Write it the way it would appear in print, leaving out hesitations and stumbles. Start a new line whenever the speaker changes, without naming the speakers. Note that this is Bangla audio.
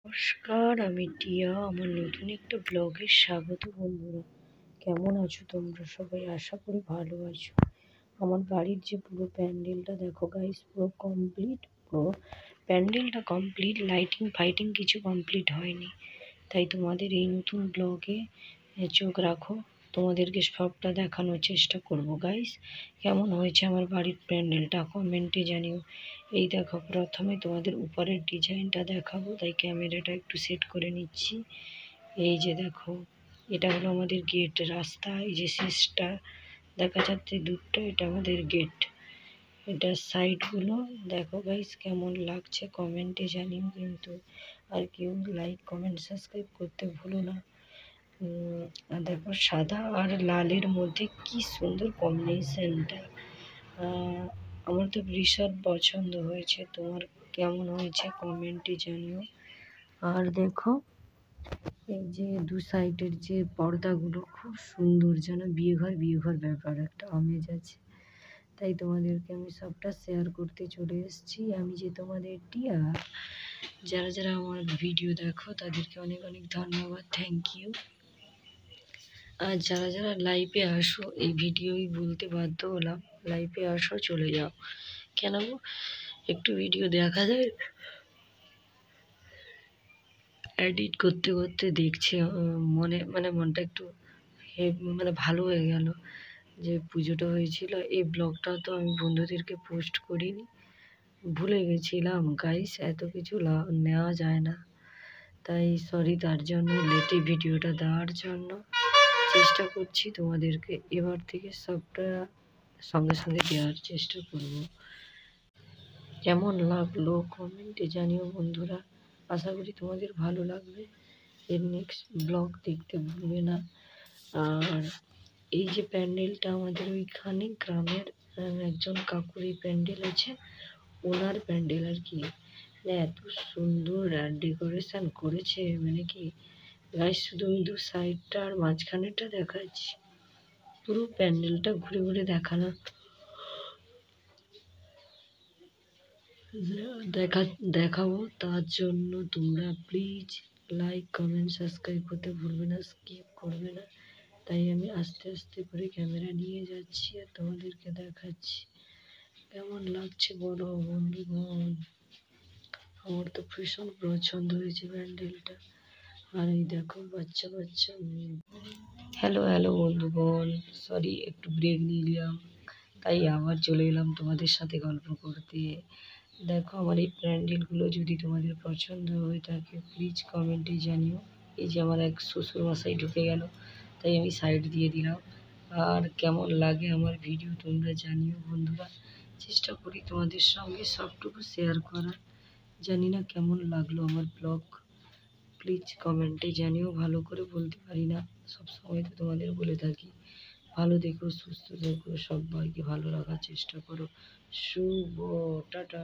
নমস্কার, আমি টিয়া। আমার নতুন একটা ব্লগে স্বাগত বন্ধুরা। কেমন আছো তোমরা সবাই? আশা করি ভালো আছো। আমার বাড়ির যে পুরো প্যান্ডেলটা দেখো গাইস, পুরো কমপ্লিট। পুরো প্যান্ডেলটা কমপ্লিট, লাইটিং ফাইটিং কিছু কমপ্লিট হয়নি। তাই তোমাদের এই নতুন ব্লগে চোখ রাখো, তোমাদেরকে সবটা দেখানোর চেষ্টা করব গাইস। কেমন হয়েছে আমার বাড়ির প্যান্ডেলটা কমেন্টে জানিও। এই দেখো, প্রথমে তোমাদের উপরের ডিজাইনটা দেখাবো, তাই ক্যামেরাটা একটু সেট করে নিচ্ছি। এই যে দেখো, এটা হলো আমাদের গেট রাস্তা। এই যে সিসটা দেখা যাচ্ছে দুটো, এটা আমাদের গেট। এটার সাইডগুলো দেখো গাইস, কেমন লাগছে কমেন্টে জানিও কিন্তু। আর কেউ লাইক কমেন্ট সাবস্ক্রাইব করতে ভুলো না। আর দেখো, সাদা আর লালের মধ্যে কি সুন্দর কম্বিনেশনটা। আমার তো ভীষণ পছন্দ হয়েছে। তোমার কেমন হয়েছে কমেন্টে জানিও। আর দেখো, এই যে দু সাইডের যে পর্দাগুলো খুব সুন্দর, যেন বিয়ে ঘর ব্যাপার একটা আমেজ আছে। তাই তোমাদেরকে আমি সবটা শেয়ার করতে চলে এসেছি। আমি যে তোমাদের টিয়া। যারা যারা আমার ভিডিও দেখো তাদেরকে অনেক অনেক ধন্যবাদ, থ্যাংক ইউ। আর যারা যারা লাইভে আসো, এই ভিডিওই বলতে বাধ্য হলাম, লাইভে আসো, চলে যাও। কেন গো? একটু ভিডিও দেখা যায়, এডিট করতে করতে দেখছি, মনটা একটু ভালো হয়ে গেল যে পুজোটা হয়েছিল। এই ব্লগটা তো আমি বন্ধুদেরকে পোস্ট করিনি, ভুলে গেছিলাম গাইস। এত কিছু নেওয়া যায় না, তাই সরি তার জন্য, লেটে ভিডিওটা দেওয়ার জন্য। চেষ্টা করছি তোমাদেরকে এবার থেকে সবটা সঙ্গে সঙ্গে দেওয়ার চেষ্টা করব। কেমন লাগলো কমেন্টে জানিও বন্ধুরা। আশা করি তোমাদের ভালো লাগবে। এর নেক্সট ব্লগ দেখতে ভুলবে না। আর এই যে প্যান্ডেলটা আমাদের ওইখানে গ্রামের একজন কাকুর এই প্যান্ডেল আছে, ওনার প্যান্ডেল আর কি। এত সুন্দর ডেকোরেশন করেছে, কি গাইস, শুধু আমি দু সাইডটা আর মাঝখানেরটা দেখাচ্ছি, পুরো প্যান্ডেলটা ঘুরে ঘুরে দেখাবো। তার জন্য তোমরা প্লিজ লাইক কমেন্ট সাবস্ক্রাইব করতে ভুলবে না, স্কিপ করবে না। তাই আমি আস্তে আস্তে করে ক্যামেরা নিয়ে যাচ্ছি আর তোমাদেরকে দেখাচ্ছি। কেমন লাগছে বলো বন্ধুগণ? আমার তো ভীষণ পছন্দ হয়েছে প্যান্ডেলটা। আর এই দেখো বাচ্চা বাচ্চা হ্যালো বন্ধুগণ, সরি একটু ব্রেক নিয়ে নিলাম, তাই আবার চলে এলাম তোমাদের সাথে গল্প করতে। দেখো, আমার এই প্যান্ডেলগুলো যদি তোমাদের পছন্দ হয়ে থাকে প্লিজ কমেন্টে জানিও। এই যে আমার এক শ্বশুর মশাই ঢুকে গেল, তাই আমি সাইড দিয়ে দিলাম। আর কেমন লাগে আমার ভিডিও তোমরা জানিও বন্ধুরা। চেষ্টা করি তোমাদের সঙ্গে সবটুকু শেয়ার করার। জানি না কেমন লাগলো আমার ব্লগ, প্লিজ কমেন্টে জানিও। ভালো করে বলতে পারি না, সবসময় তো তোমাদের বলে থাকি ভালো দেখো, সুস্থ থেকো, সবাইকে ভালো রাখার চেষ্টা করো। শুভ টাটা।